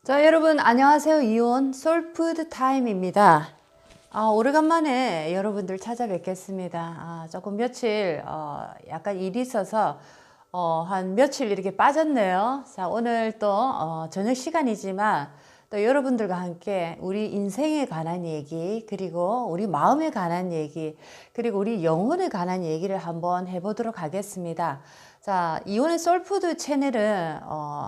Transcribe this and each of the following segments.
자, 여러분 안녕하세요. 이온 솔푸드 타임입니다. 오래간만에 여러분들 찾아뵙겠습니다. 조금 며칠 약간 일이 있어서 한 며칠 이렇게 빠졌네요. 자, 오늘 또 저녁 시간이지만 또 여러분들과 함께 우리 인생에 관한 얘기, 그리고 우리 마음에 관한 얘기, 그리고 우리 영혼에 관한 얘기를 한번 해보도록 하겠습니다. 자, 이온의 솔푸드 채널은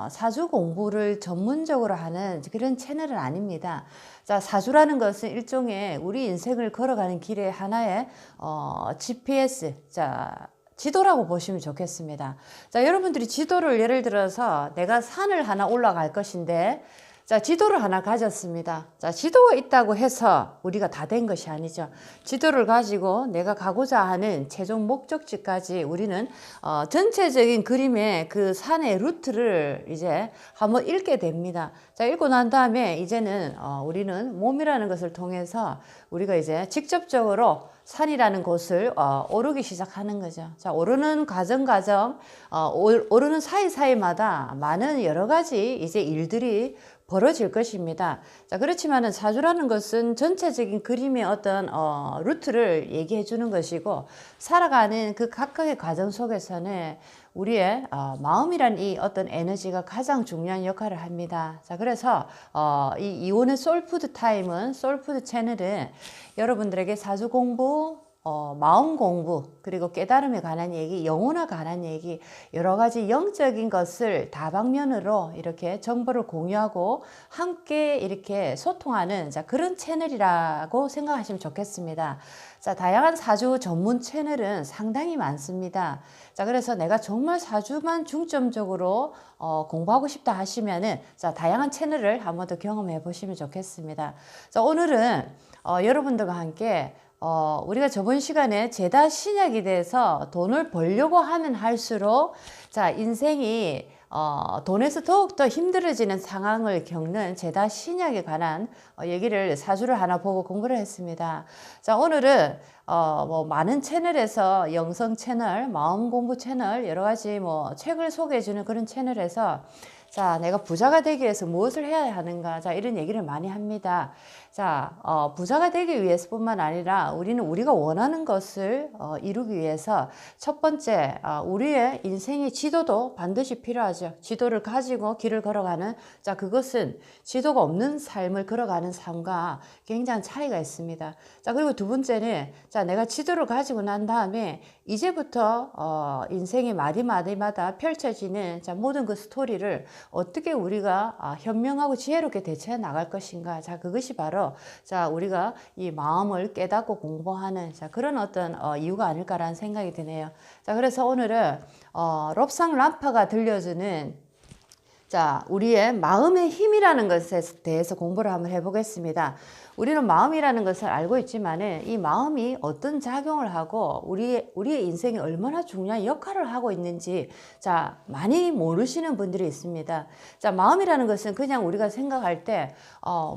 사주 공부를 전문적으로 하는 그런 채널은 아닙니다. 자, 사주라는 것은 일종의 우리 인생을 걸어가는 길의 하나의 GPS, 자, 지도라고 보시면 좋겠습니다. 자, 여러분들이 지도를 예를 들어서 내가 산을 하나 올라갈 것인데, 자, 지도를 하나 가졌습니다. 자, 지도가 있다고 해서 우리가 다 된 것이 아니죠. 지도를 가지고 내가 가고자 하는 최종 목적지까지 우리는 전체적인 그림의 그 산의 루트를 이제 한번 읽게 됩니다. 자, 읽고 난 다음에 이제는 우리는 몸이라는 것을 통해서 우리가 이제 직접적으로 산이라는 곳을 오르기 시작하는 거죠. 자, 오르는 과정, 오르는 사이사이마다 많은 여러 가지 이제 일들이 벌어질 것입니다. 자, 그렇지만은 사주라는 것은 전체적인 그림의 어떤 루트를 얘기해 주는 것이고, 살아가는 그 각각의 과정 속에서는 우리의 마음이란 이 어떤 에너지가 가장 중요한 역할을 합니다. 자, 그래서 이 이온의 솔푸드 타임은, 솔푸드 채널은 여러분들에게 사주 공부, 마음 공부, 그리고 깨달음에 관한 얘기, 영혼에 관한 얘기, 여러 가지 영적인 것을 다방면으로 이렇게 정보를 공유하고 함께 이렇게 소통하는, 자, 그런 채널이라고 생각하시면 좋겠습니다. 자, 다양한 사주 전문 채널은 상당히 많습니다. 자, 그래서 내가 정말 사주만 중점적으로 공부하고 싶다 하시면은, 자, 다양한 채널을 한번 더 경험해 보시면 좋겠습니다. 자, 오늘은 여러분들과 함께 우리가 저번 시간에 제다 신약에 대해서 돈을 벌려고 하면 할수록, 자, 인생이 돈에서 더욱더 힘들어지는 상황을 겪는 제다 신약에 관한 얘기를, 사주를 하나 보고 공부를 했습니다. 자, 오늘은 뭐 많은 채널에서, 영성 채널, 마음 공부 채널, 여러 가지 뭐 책을 소개해 주는 그런 채널에서, 자, 내가 부자가 되기 위해서 무엇을 해야 하는가, 자, 이런 얘기를 많이 합니다. 자, 부자가 되기 위해서뿐만 아니라 우리는 우리가 원하는 것을 이루기 위해서 첫 번째, 우리의 인생의 지도도 반드시 필요하죠. 지도를 가지고 길을 걸어가는, 자, 그것은 지도가 없는 삶을 걸어가는 삶과 굉장한 차이가 있습니다. 자, 그리고 두 번째는, 자, 내가 지도를 가지고 난 다음에 이제부터 인생의 마디마디마다 펼쳐지는, 자, 모든 그 스토리를 어떻게 우리가 현명하고 지혜롭게 대처해 나갈 것인가, 자, 그것이 바로, 자, 우리가 이 마음을 깨닫고 공부하는, 자, 그런 어떤 이유가 아닐까라는 생각이 드네요. 자, 그래서 오늘은 롭상 람파가 들려주는, 자, 우리의 마음의 힘이라는 것에 대해서 공부를 한번 해보겠습니다. 우리는 마음이라는 것을 알고 있지만은 이 마음이 어떤 작용을 하고 우리의 인생에 얼마나 중요한 역할을 하고 있는지, 자, 많이 모르시는 분들이 있습니다. 자, 마음이라는 것은 그냥 우리가 생각할 때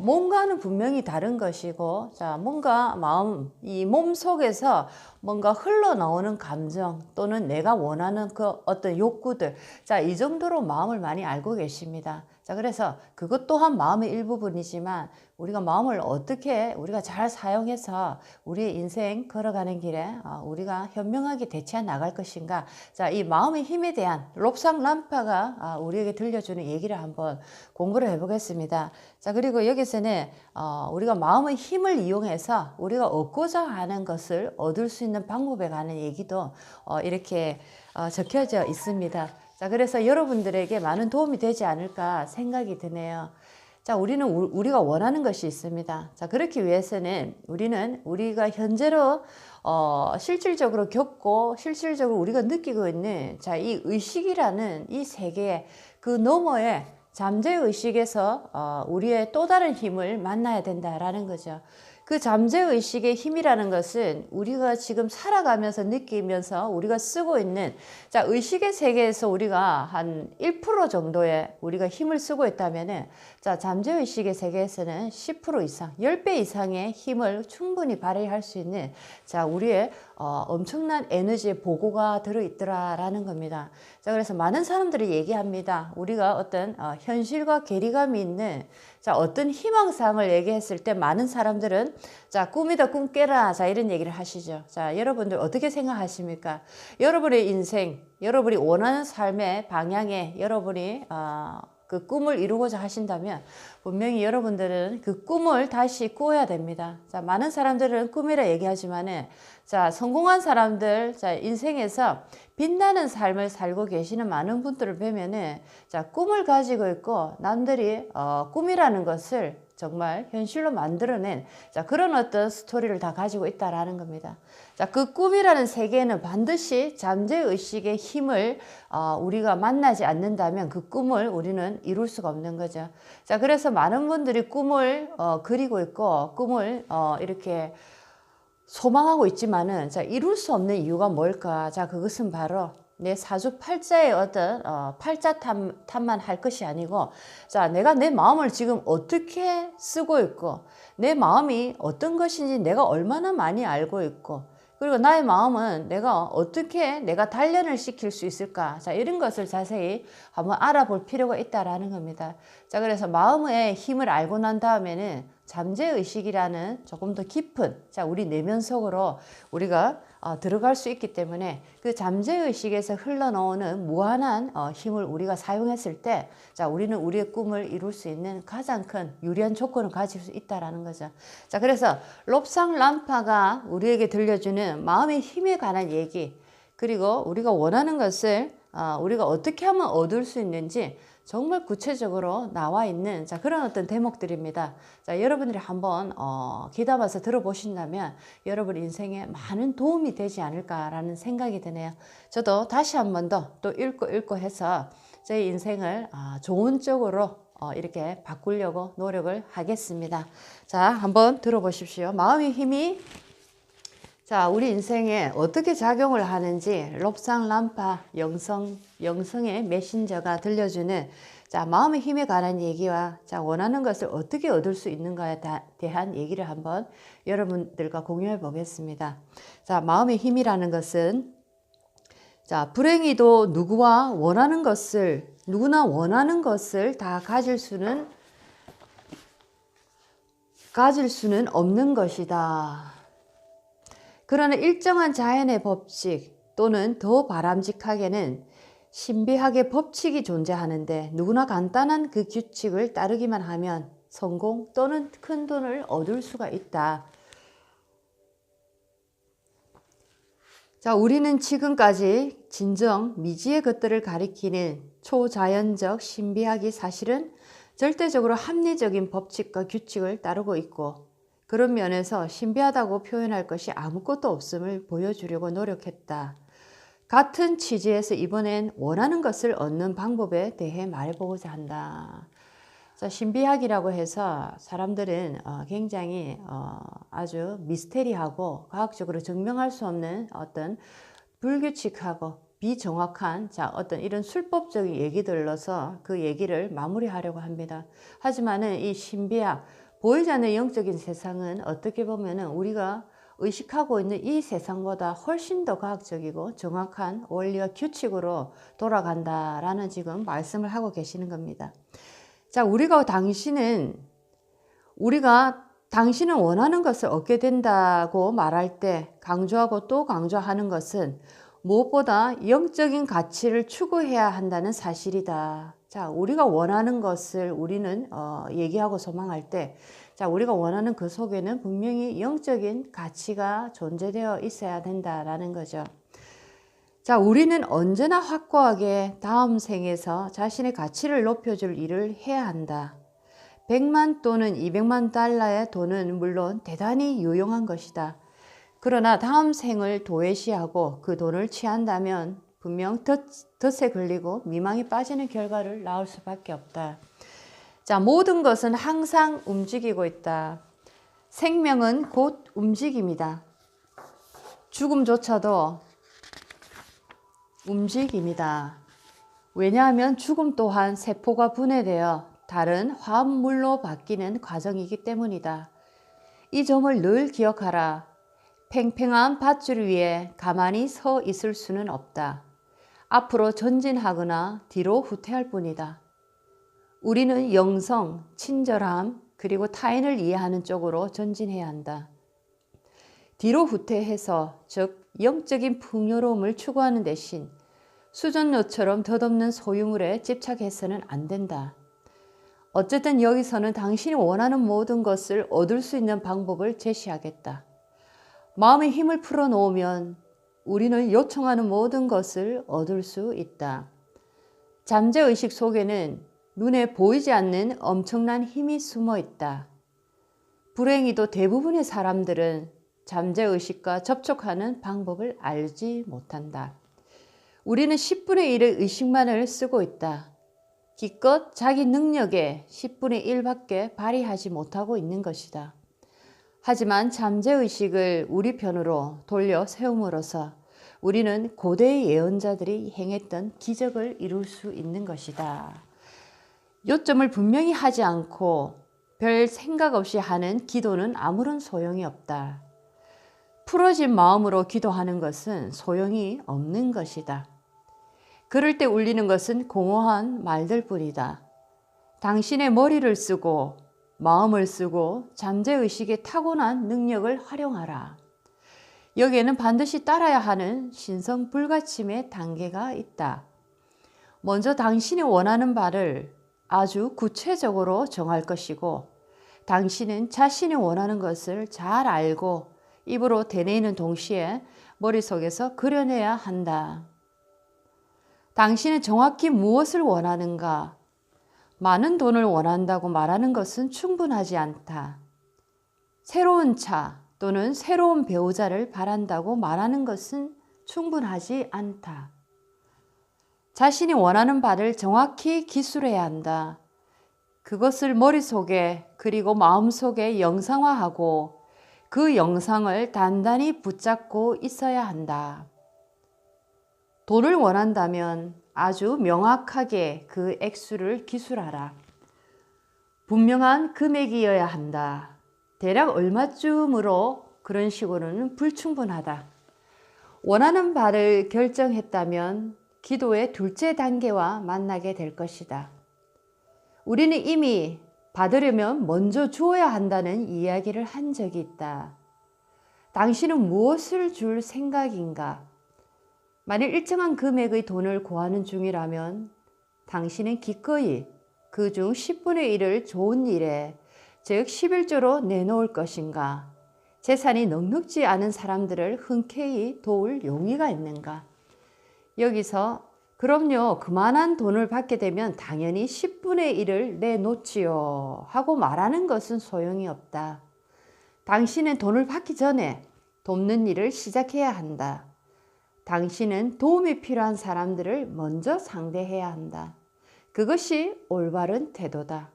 뭔가는 분명히 다른 것이고, 자, 뭔가 마음, 이 몸 속에서 뭔가 흘러나오는 감정 또는 내가 원하는 그 어떤 욕구들, 자, 이 정도로 마음을 많이 알고 계십니다. 자, 그래서 그것 또한 마음의 일부분이지만 우리가 마음을 어떻게 우리가 잘 사용해서 우리의 인생 걸어가는 길에 우리가 현명하게 대처해 나갈 것인가, 자, 이 마음의 힘에 대한 롭상 람파가 우리에게 들려주는 얘기를 한번 공부를 해보겠습니다. 자, 그리고 여기서는 우리가 마음의 힘을 이용해서 우리가 얻고자 하는 것을 얻을 수 있는 방법에 관한 얘기도 이렇게 적혀져 있습니다. 자, 그래서 여러분들에게 많은 도움이 되지 않을까 생각이 드네요. 자, 우리가 원하는 것이 있습니다. 자, 그렇기 위해서는 우리가 현재로 실질적으로 겪고 실질적으로 우리가 느끼고 있는, 자, 이 의식이라는 이 세계 그 너머에 잠재의식에서 우리의 또 다른 힘을 만나야 된다라는 거죠. 그 잠재의식의 힘이라는 것은 우리가 지금 살아가면서 느끼면서 우리가 쓰고 있는, 자, 의식의 세계에서 우리가 한 1% 정도의 우리가 힘을 쓰고 있다면은, 자, 잠재의식의 세계에서는 10% 이상, 10배 이상의 힘을 충분히 발휘할 수 있는, 자, 우리의 엄청난 에너지의 보고가 들어있더라라는 겁니다. 자, 그래서 많은 사람들이 얘기합니다. 우리가 어떤 현실과 괴리감이 있는, 자, 어떤 희망사항을 얘기했을 때 많은 사람들은, 자, 꿈이다, 꿈 깨라. 자, 이런 얘기를 하시죠. 자, 여러분들 어떻게 생각하십니까? 여러분의 인생, 여러분이 원하는 삶의 방향에 여러분이 그 꿈을 이루고자 하신다면 분명히 여러분들은 그 꿈을 다시 꾸어야 됩니다. 자, 많은 사람들은 꿈이라 얘기하지만은, 자, 성공한 사람들, 자, 인생에서 빛나는 삶을 살고 계시는 많은 분들을 보면은, 자, 꿈을 가지고 있고 남들이 꿈이라는 것을 정말 현실로 만들어낸, 자, 그런 어떤 스토리를 다 가지고 있다라는 겁니다. 자, 그 꿈이라는 세계에는 반드시 잠재의식의 힘을 우리가 만나지 않는다면 그 꿈을 우리는 이룰 수가 없는 거죠. 자, 그래서 많은 분들이 꿈을 그리고 있고 꿈을 이렇게 소망하고 있지만은, 자, 이룰 수 없는 이유가 뭘까? 자, 그것은 바로 내 사주팔자의 어떤 팔자탐만 할 것이 아니고, 자, 내가 내 마음을 지금 어떻게 쓰고 있고 내 마음이 어떤 것인지 내가 얼마나 많이 알고 있고, 그리고 나의 마음은 내가 어떻게 내가 단련을 시킬 수 있을까? 자, 이런 것을 자세히 한번 알아볼 필요가 있다라는 겁니다. 자, 그래서 마음의 힘을 알고 난 다음에는 잠재의식이라는 조금 더 깊은, 자, 우리 내면 속으로 우리가 들어갈 수 있기 때문에 그 잠재의식에서 흘러나오는 무한한 힘을 우리가 사용했을 때, 자, 우리는 우리의 꿈을 이룰 수 있는 가장 큰 유리한 조건을 가질 수 있다라는 거죠. 자, 그래서 롭상란파가 우리에게 들려주는 마음의 힘에 관한 얘기, 그리고 우리가 원하는 것을 우리가 어떻게 하면 얻을 수 있는지 정말 구체적으로 나와 있는, 자, 그런 어떤 대목들입니다. 자, 여러분들이 한번 귀담아서 들어보신다면 여러분 인생에 많은 도움이 되지 않을까라는 생각이 드네요. 저도 다시 한 번 더 또 읽고 해서 제 인생을 좋은 쪽으로 이렇게 바꾸려고 노력을 하겠습니다. 자, 한번 들어보십시오. 마음의 힘이, 자, 우리 인생에 어떻게 작용을 하는지 롭상란파 영성의 메신저가 들려주는, 자, 마음의 힘에 관한 얘기와, 자, 원하는 것을 어떻게 얻을 수 있는가에 대한 얘기를 한번 여러분들과 공유해 보겠습니다. 자, 마음의 힘이라는 것은, 자, 불행히도 누구나 원하는 것을 다 가질 수는 없는 것이다. 그러나 일정한 자연의 법칙 또는 더 바람직하게는 신비하게 법칙이 존재하는데, 누구나 간단한 그 규칙을 따르기만 하면 성공 또는 큰 돈을 얻을 수가 있다. 자, 우리는 지금까지 진정 미지의 것들을 가리키는 초자연적 신비학이 사실은 절대적으로 합리적인 법칙과 규칙을 따르고 있고, 그런 면에서 신비하다고 표현할 것이 아무것도 없음을 보여주려고 노력했다. 같은 취지에서 이번엔 원하는 것을 얻는 방법에 대해 말해보고자 한다. 자, 신비학이라고 해서 사람들은 굉장히 아주 미스테리하고 과학적으로 증명할 수 없는 어떤 불규칙하고 비정확한, 자, 어떤 이런 술법적인 얘기들로서 그 얘기를 마무리하려고 합니다. 하지만은 이 신비학, 보이지 않는 영적인 세상은 어떻게 보면은 우리가 의식하고 있는 이 세상보다 훨씬 더 과학적이고 정확한 원리와 규칙으로 돌아간다라는 지금 말씀을 하고 계시는 겁니다. 자, 당신은 원하는 것을 얻게 된다고 말할 때 강조하고 또 강조하는 것은 무엇보다 영적인 가치를 추구해야 한다는 사실이다. 자, 우리가 원하는 것을 우리는 얘기하고 소망할 때, 자, 우리가 원하는 그 속에는 분명히 영적인 가치가 존재되어 있어야 된다라는 거죠. 자, 우리는 언제나 확고하게 다음 생에서 자신의 가치를 높여줄 일을 해야 한다. 100만 또는 200만 달러의 돈은 물론 대단히 유용한 것이다. 그러나 다음 생을 도외시하고 그 돈을 취한다면 분명 덫에 걸리고 미망이 빠지는 결과를 낳을 수밖에 없다. 자, 모든 것은 항상 움직이고 있다. 생명은 곧 움직임이다. 죽음조차도 움직임이다. 왜냐하면 죽음 또한 세포가 분해되어 다른 화합물로 바뀌는 과정이기 때문이다. 이 점을 늘 기억하라. 팽팽한 밧줄 위에 가만히 서 있을 수는 없다. 앞으로 전진하거나 뒤로 후퇴할 뿐이다. 우리는 영성, 친절함, 그리고 타인을 이해하는 쪽으로 전진해야 한다. 뒤로 후퇴해서, 즉 영적인 풍요로움을 추구하는 대신 수전료처럼 덧없는 소유물에 집착해서는 안 된다. 어쨌든 여기서는 당신이 원하는 모든 것을 얻을 수 있는 방법을 제시하겠다. 마음의 힘을 풀어놓으면 우리는 요청하는 모든 것을 얻을 수 있다. 잠재의식 속에는 눈에 보이지 않는 엄청난 힘이 숨어 있다. 불행히도 대부분의 사람들은 잠재의식과 접촉하는 방법을 알지 못한다. 우리는 10분의 1의 의식만을 쓰고 있다. 기껏 자기 능력의 10분의 1밖에 발휘하지 못하고 있는 것이다. 하지만 잠재의식을 우리 편으로 돌려 세움으로써 우리는 고대의 예언자들이 행했던 기적을 이룰 수 있는 것이다. 요점을 분명히 하지 않고 별 생각 없이 하는 기도는 아무런 소용이 없다. 풀어진 마음으로 기도하는 것은 소용이 없는 것이다. 그럴 때 울리는 것은 공허한 말들 뿐이다. 당신의 머리를 쓰고 마음을 쓰고 잠재의식의 타고난 능력을 활용하라. 여기에는 반드시 따라야 하는 신성불가침의 단계가 있다. 먼저 당신이 원하는 바를 아주 구체적으로 정할 것이고, 당신은 자신이 원하는 것을 잘 알고 입으로 되뇌이는 동시에 머릿속에서 그려내야 한다. 당신은 정확히 무엇을 원하는가? 많은 돈을 원한다고 말하는 것은 충분하지 않다. 새로운 차 또는 새로운 배우자를 바란다고 말하는 것은 충분하지 않다. 자신이 원하는 바를 정확히 기술해야 한다. 그것을 머릿속에 그리고 마음속에 영상화하고 그 영상을 단단히 붙잡고 있어야 한다. 돈을 원한다면 아주 명확하게 그 액수를 기술하라. 분명한 금액이어야 한다. 대략 얼마쯤으로 그런 식으로는 불충분하다. 원하는 바를 결정했다면 기도의 둘째 단계와 만나게 될 것이다. 우리는 이미 받으려면 먼저 주어야 한다는 이야기를 한 적이 있다. 당신은 무엇을 줄 생각인가? 만일 일정한 금액의 돈을 구하는 중이라면 당신은 기꺼이 그중 10분의 1을 좋은 일에, 즉 11조로 내놓을 것인가? 재산이 넉넉지 않은 사람들을 흔쾌히 도울 용의가 있는가? 여기서 그럼요, 그만한 돈을 받게 되면 당연히 10분의 1을 내놓지요 하고 말하는 것은 소용이 없다. 당신은 돈을 받기 전에 돕는 일을 시작해야 한다. 당신은 도움이 필요한 사람들을 먼저 상대해야 한다. 그것이 올바른 태도다.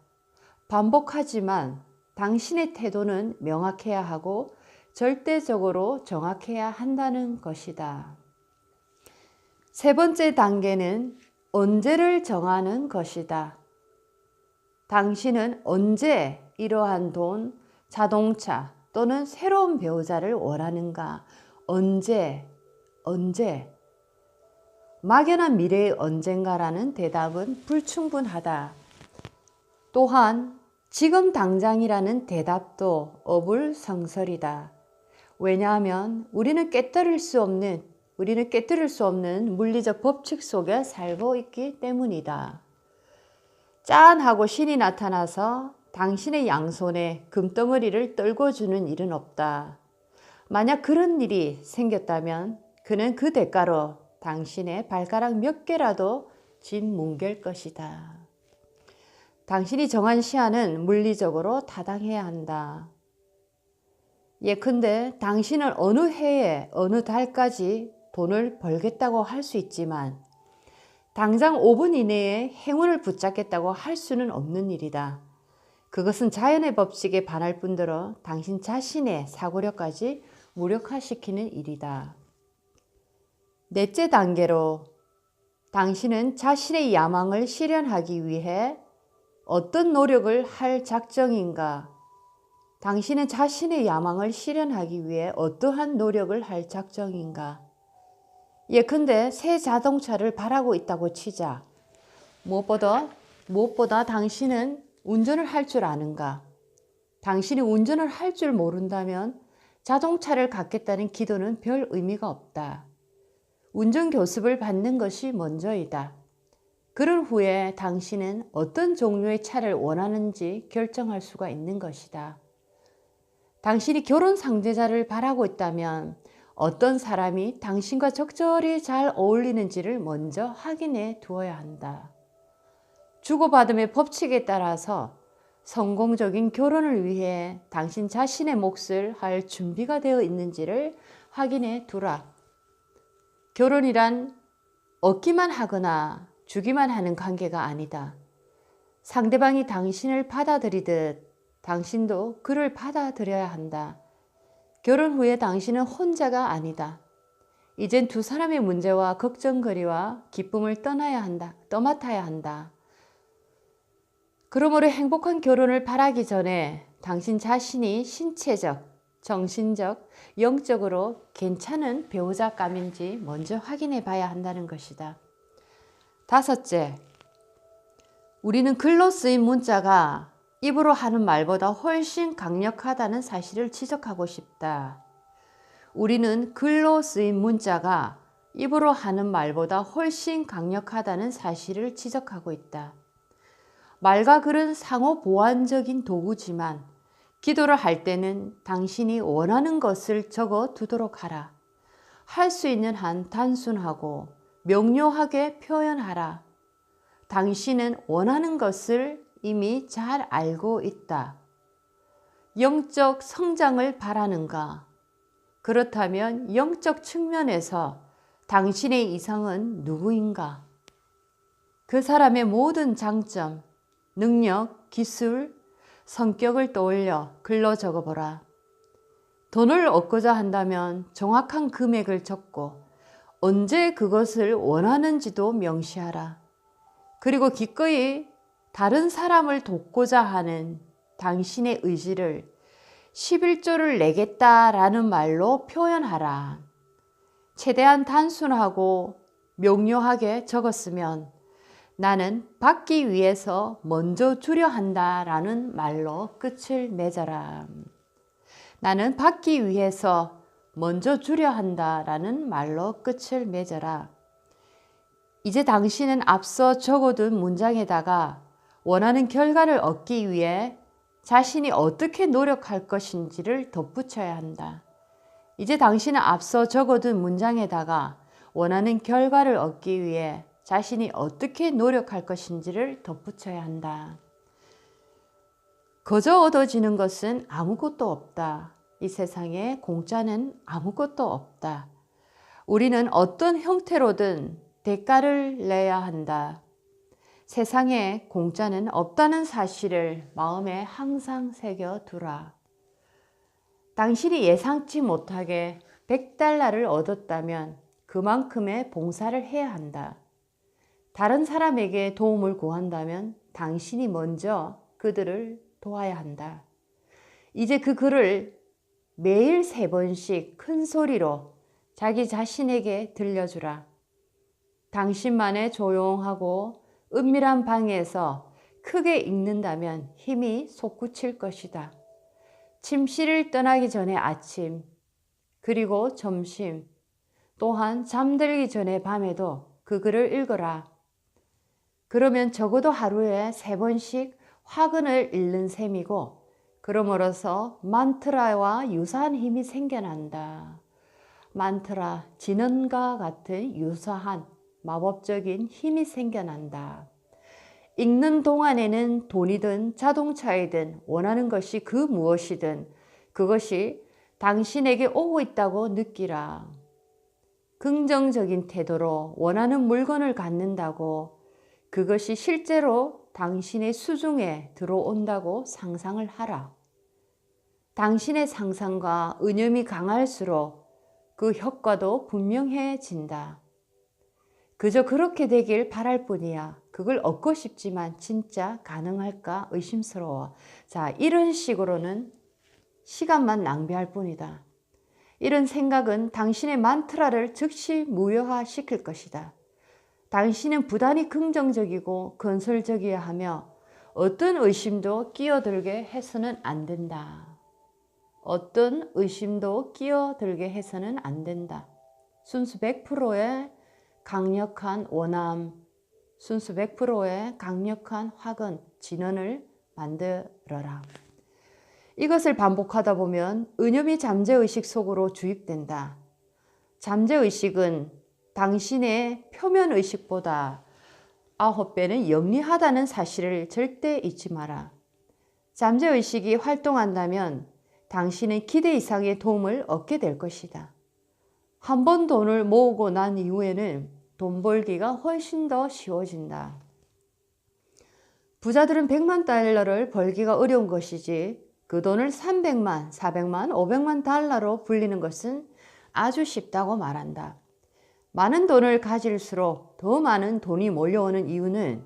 반복하지만 당신의 태도는 명확해야 하고 절대적으로 정확해야 한다는 것이다. 세 번째 단계는 언제를 정하는 것이다. 당신은 언제 이러한 돈, 자동차 또는 새로운 배우자를 원하는가? 언제? 막연한 미래의 언젠가라는 대답은 불충분하다. 또한 지금 당장이라는 대답도 어불성설이다. 왜냐하면 우리는 깨뜨릴 수 없는 물리적 법칙 속에 살고 있기 때문이다. 짠 하고 신이 나타나서 당신의 양손에 금덩어리를 떨궈주는 일은 없다. 만약 그런 일이 생겼다면 그는 그 대가로 당신의 발가락 몇 개라도 짓뭉갤 것이다. 당신이 정한 시한은 물리적으로 타당해야 한다. 예컨대 당신은 어느 해에 어느 달까지 돈을 벌겠다고 할 수 있지만 당장 5분 이내에 행운을 붙잡겠다고 할 수는 없는 일이다. 그것은 자연의 법칙에 반할 뿐더러 당신 자신의 사고력까지 무력화시키는 일이다. 넷째 단계로 당신은 자신의 야망을 실현하기 위해 어떤 노력을 할 작정인가? 당신은 자신의 야망을 실현하기 위해 어떠한 노력을 할 작정인가? 예컨대 새 자동차를 바라고 있다고 치자. 무엇보다 당신은 운전을 할 줄 아는가? 당신이 운전을 할 줄 모른다면 자동차를 갖겠다는 기도는 별 의미가 없다. 운전 교습을 받는 것이 먼저이다. 그런 후에 당신은 어떤 종류의 차를 원하는지 결정할 수가 있는 것이다. 당신이 결혼 상대자를 바라고 있다면 어떤 사람이 당신과 적절히 잘 어울리는지를 먼저 확인해 두어야 한다. 주고받음의 법칙에 따라서 성공적인 결혼을 위해 당신 자신의 몫을 할 준비가 되어 있는지를 확인해 두라. 결혼이란 얻기만 하거나 주기만 하는 관계가 아니다. 상대방이 당신을 받아들이듯 당신도 그를 받아들여야 한다. 결혼 후에 당신은 혼자가 아니다. 이젠 두 사람의 문제와 걱정거리와 기쁨을 떠맡아야 한다. 그러므로 행복한 결혼을 바라기 전에 당신 자신이 신체적, 정신적, 영적으로 괜찮은 배우자감인지 먼저 확인해 봐야 한다는 것이다. 다섯째, 우리는 글로 쓰인 문자가 입으로 하는 말보다 훨씬 강력하다는 사실을 지적하고 싶다. 우리는 글로 쓰인 문자가 입으로 하는 말보다 훨씬 강력하다는 사실을 지적하고 있다. 말과 글은 상호 보완적인 도구지만 기도를 할 때는 당신이 원하는 것을 적어 두도록 하라. 할 수 있는 한 단순하고 명료하게 표현하라. 당신은 원하는 것을 이미 잘 알고 있다. 영적 성장을 바라는가? 그렇다면 영적 측면에서 당신의 이상은 누구인가? 그 사람의 모든 장점, 능력, 기술, 성격을 떠올려 글로 적어보라. 돈을 얻고자 한다면 정확한 금액을 적고 언제 그것을 원하는지도 명시하라. 그리고 기꺼이 다른 사람을 돕고자 하는 당신의 의지를 11조를 내겠다라는 말로 표현하라. 최대한 단순하고 명료하게 적었으면 나는 받기 위해서 먼저 주려 한다라는 말로 끝을 맺어라. 나는 받기 위해서 먼저 주려 한다라는 말로 끝을 맺어라. 이제 당신은 앞서 적어둔 문장에다가 원하는 결과를 얻기 위해 자신이 어떻게 노력할 것인지를 덧붙여야 한다. 이제 당신은 앞서 적어둔 문장에다가 원하는 결과를 얻기 위해 자신이 어떻게 노력할 것인지를 덧붙여야 한다. 거저 얻어지는 것은 아무것도 없다. 이 세상에 공짜는 아무것도 없다. 우리는 어떤 형태로든 대가를 내야 한다. 세상에 공짜는 없다는 사실을 마음에 항상 새겨두라. 당신이 예상치 못하게 $100를 얻었다면 그만큼의 봉사를 해야 한다. 다른 사람에게 도움을 구한다면 당신이 먼저 그들을 도와야 한다. 이제 그 글을 매일 3번씩 큰 소리로 자기 자신에게 들려주라. 당신만의 조용하고 은밀한 방에서 크게 읽는다면 힘이 솟구칠 것이다. 침실을 떠나기 전에 아침, 그리고 점심, 또한 잠들기 전에 밤에도 그 글을 읽어라. 그러면 적어도 하루에 3번씩 화근을 읽는 셈이고 그러므로서 만트라와 유사한 힘이 생겨난다. 만트라, 진언과 같은 유사한 마법적인 힘이 생겨난다. 읽는 동안에는 돈이든 자동차이든 원하는 것이 그 무엇이든 그것이 당신에게 오고 있다고 느끼라. 긍정적인 태도로 원하는 물건을 갖는다고 그것이 실제로 당신의 수중에 들어온다고 상상을 하라. 당신의 상상과 의념이 강할수록 그 효과도 분명해진다. 그저 그렇게 되길 바랄 뿐이야. 그걸 얻고 싶지만 진짜 가능할까 의심스러워. 자, 이런 식으로는 시간만 낭비할 뿐이다. 이런 생각은 당신의 만트라를 즉시 무효화시킬 것이다. 당신은 부단히 긍정적이고 건설적이어야 하며 어떤 의심도 끼어들게 해서는 안 된다. 어떤 의심도 끼어들게 해서는 안 된다. 순수 100%의 강력한 원함, 순수 100%의 강력한 화근, 진원을 만들어라. 이것을 반복하다 보면 의념이 잠재의식 속으로 주입된다. 잠재의식은 당신의 표면의식보다 9배는 영리하다는 사실을 절대 잊지 마라. 잠재의식이 활동한다면 당신은 기대 이상의 도움을 얻게 될 것이다. 한 번 돈을 모으고 난 이후에는 돈 벌기가 훨씬 더 쉬워진다. 부자들은 100만 달러를 벌기가 어려운 것이지 그 돈을 300만, 400만, 500만 달러로 불리는 것은 아주 쉽다고 말한다. 많은 돈을 가질수록 더 많은 돈이 몰려오는 이유는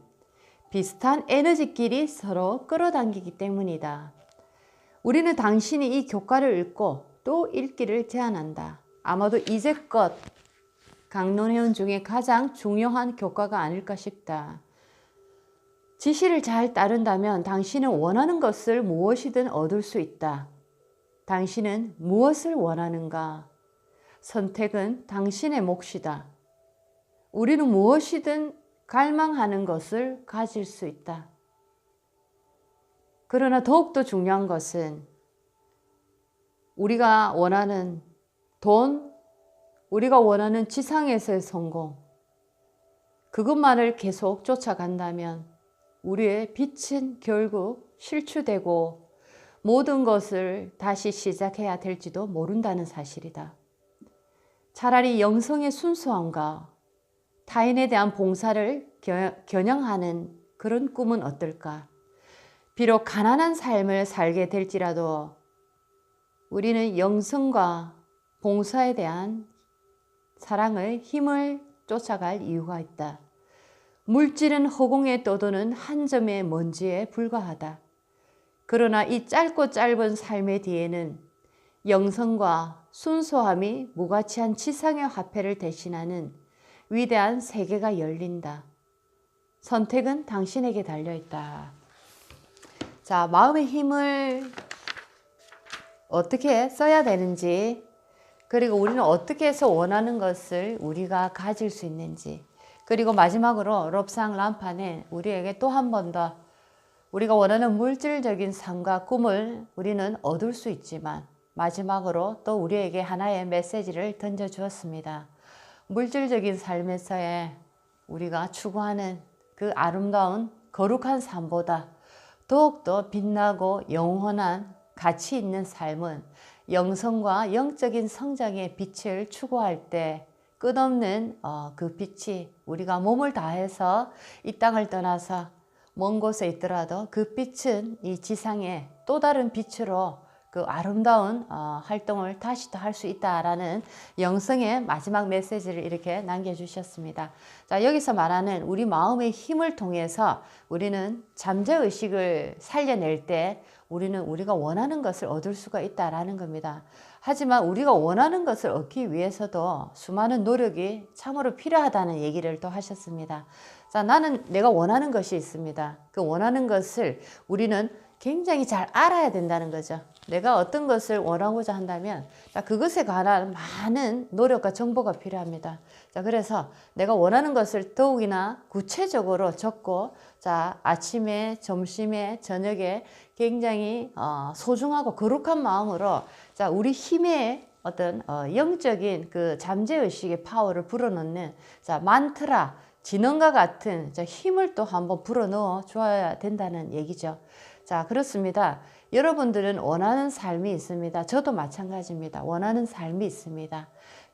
비슷한 에너지끼리 서로 끌어당기기 때문이다. 우리는 당신이 이 교과를 읽고 또 읽기를 제안한다. 아마도 이제껏 강론해온 중에 가장 중요한 교과가 아닐까 싶다. 지시를 잘 따른다면 당신은 원하는 것을 무엇이든 얻을 수 있다. 당신은 무엇을 원하는가? 선택은 당신의 몫이다. 우리는 무엇이든 갈망하는 것을 가질 수 있다. 그러나 더욱더 중요한 것은 우리가 원하는 돈, 우리가 원하는 지상에서의 성공, 그것만을 계속 쫓아간다면 우리의 빛은 결국 실추되고 모든 것을 다시 시작해야 될지도 모른다는 사실이다. 차라리 영성의 순수함과 타인에 대한 봉사를 겨냥하는 그런 꿈은 어떨까? 비록 가난한 삶을 살게 될지라도 우리는 영성과 봉사에 대한 사랑의 힘을 쫓아갈 이유가 있다. 물질은 허공에 떠도는 한 점의 먼지에 불과하다. 그러나 이 짧고 짧은 삶의 뒤에는 영성과 순수함이 무가치한 지상의 화폐를 대신하는 위대한 세계가 열린다. 선택은 당신에게 달려있다. 자, 마음의 힘을 어떻게 써야 되는지, 그리고 우리는 어떻게 해서 원하는 것을 우리가 가질 수 있는지, 그리고 마지막으로 롭상 람판에 우리에게 또 한 번 더 우리가 원하는 물질적인 삶과 꿈을 우리는 얻을 수 있지만 마지막으로 또 우리에게 하나의 메시지를 던져주었습니다. 물질적인 삶에서의 우리가 추구하는 그 아름다운 거룩한 삶보다 더욱더 빛나고 영원한 가치 있는 삶은 영성과 영적인 성장의 빛을 추구할 때 끝없는 그 빛이 우리가 몸을 다해서 이 땅을 떠나서 먼 곳에 있더라도 그 빛은 이 지상에 또 다른 빛으로 그 아름다운 활동을 다시 또 할 수 있다라는 영성의 마지막 메시지를 이렇게 남겨주셨습니다. 자, 여기서 말하는 우리 마음의 힘을 통해서 우리는 잠재의식을 살려낼 때 우리는 우리가 원하는 것을 얻을 수가 있다라는 겁니다. 하지만 우리가 원하는 것을 얻기 위해서도 수많은 노력이 참으로 필요하다는 얘기를 또 하셨습니다. 자, 나는 내가 원하는 것이 있습니다. 그 원하는 것을 우리는 굉장히 잘 알아야 된다는 거죠. 내가 어떤 것을 원하고자 한다면 그것에 관한 많은 노력과 정보가 필요합니다. 자, 그래서 내가 원하는 것을 더욱이나 구체적으로 적고, 자, 아침에, 점심에, 저녁에 굉장히 소중하고 거룩한 마음으로, 자, 우리 힘의 어떤 영적인 그 잠재의식의 파워를 불어넣는, 자, 만트라, 진원과 같은 힘을 또 한번 불어넣어 줘야 된다는 얘기죠. 자, 그렇습니다. 여러분들은 원하는 삶이 있습니다. 저도 마찬가지입니다. 원하는 삶이 있습니다.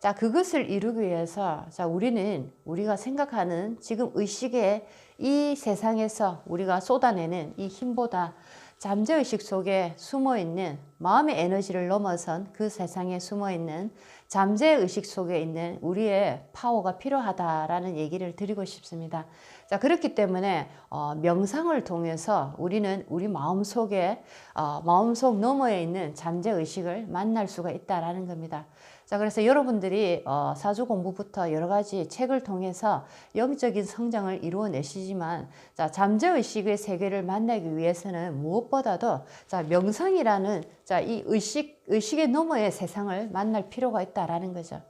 자, 그것을 이루기 위해서 자, 우리가 생각하는 지금 의식의 이 세상에서 우리가 쏟아내는 이 힘보다 잠재의식 속에 숨어있는 마음의 에너지를 넘어선 그 세상에 숨어있는 잠재의식 속에 있는 우리의 파워가 필요하다라는 얘기를 드리고 싶습니다. 자, 그렇기 때문에 명상을 통해서 우리는 우리 마음속에 마음속 너머에 있는 잠재의식을 만날 수가 있다라는 겁니다. 자, 그래서 여러분들이 사주 공부부터 여러 가지 책을 통해서 영적인 성장을 이루어내시지만, 자, 잠재의식의 세계를 만나기 위해서는 무엇보다도 자, 명상이라는 자, 이 의식의 너머의 세상을 만날 필요가 있다라는 거죠.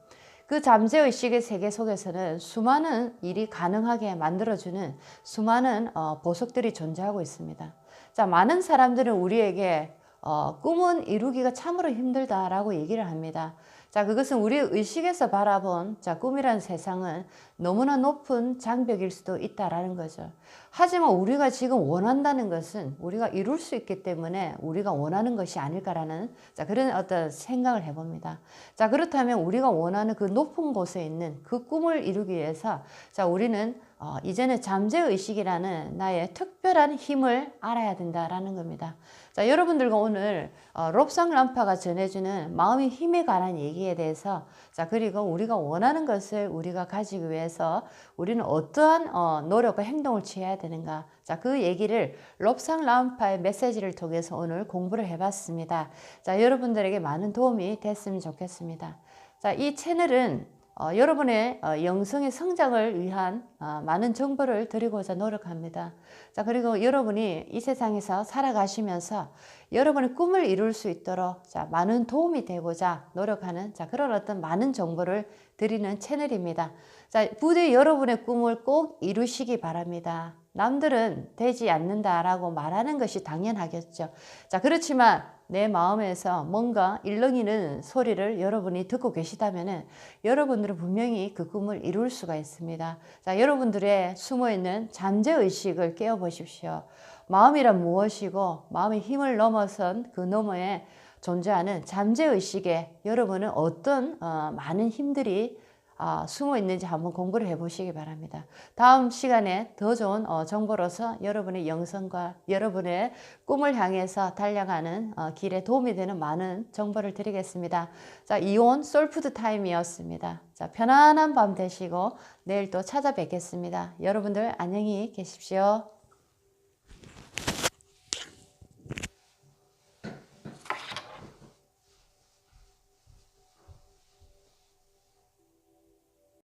그 잠재의식의 세계 속에서는 수많은 일이 가능하게 만들어주는 수많은 보석들이 존재하고 있습니다. 자, 많은 사람들은 우리에게 꿈은 이루기가 참으로 힘들다라고 얘기를 합니다. 자, 그것은 우리의 의식에서 바라본 자, 꿈이라는 세상은 너무나 높은 장벽일 수도 있다라는 거죠. 하지만 우리가 지금 원한다는 것은 우리가 이룰 수 있기 때문에 우리가 원하는 것이 아닐까라는 자, 그런 어떤 생각을 해봅니다. 자, 그렇다면 우리가 원하는 그 높은 곳에 있는 그 꿈을 이루기 위해서 자, 우리는 이제는 잠재의식이라는 나의 특별한 힘을 알아야 된다라는 겁니다. 자, 여러분들과 오늘 롭상 람파가 전해주는 마음의 힘에 관한 얘기에 대해서 자, 그리고 우리가 원하는 것을 우리가 가지기 위해서 우리는 어떠한 노력과 행동을 취해야 되는가, 자, 그 얘기를 롭상 람파의 메시지를 통해서 오늘 공부를 해봤습니다. 자, 여러분들에게 많은 도움이 됐으면 좋겠습니다. 자, 이 채널은 여러분의 영성의 성장을 위한 많은 정보를 드리고자 노력합니다. 자, 그리고 여러분이 이 세상에서 살아가시면서 여러분의 꿈을 이룰 수 있도록 자, 많은 도움이 되고자 노력하는 자, 그런 어떤 많은 정보를 드리는 채널입니다. 자, 부디 여러분의 꿈을 꼭 이루시기 바랍니다. 남들은 되지 않는다라고 말하는 것이 당연하겠죠. 자, 그렇지만 내 마음에서 뭔가 일렁이는 소리를 여러분이 듣고 계시다면 여러분들은 분명히 그 꿈을 이룰 수가 있습니다. 자, 여러분들의 숨어있는 잠재의식을 깨워보십시오. 마음이란 무엇이고 마음의 힘을 넘어선 그 너머에 존재하는 잠재의식에 여러분은 어떤 많은 힘들이 숨어 있는지 한번 공부를 해보시기 바랍니다. 다음 시간에 더 좋은 정보로서 여러분의 영성과 여러분의 꿈을 향해서 달려가는 길에 도움이 되는 많은 정보를 드리겠습니다. 자, 이온 솔푸드 타임이었습니다. 자, 편안한 밤 되시고 내일 또 찾아뵙겠습니다. 여러분들 안녕히 계십시오.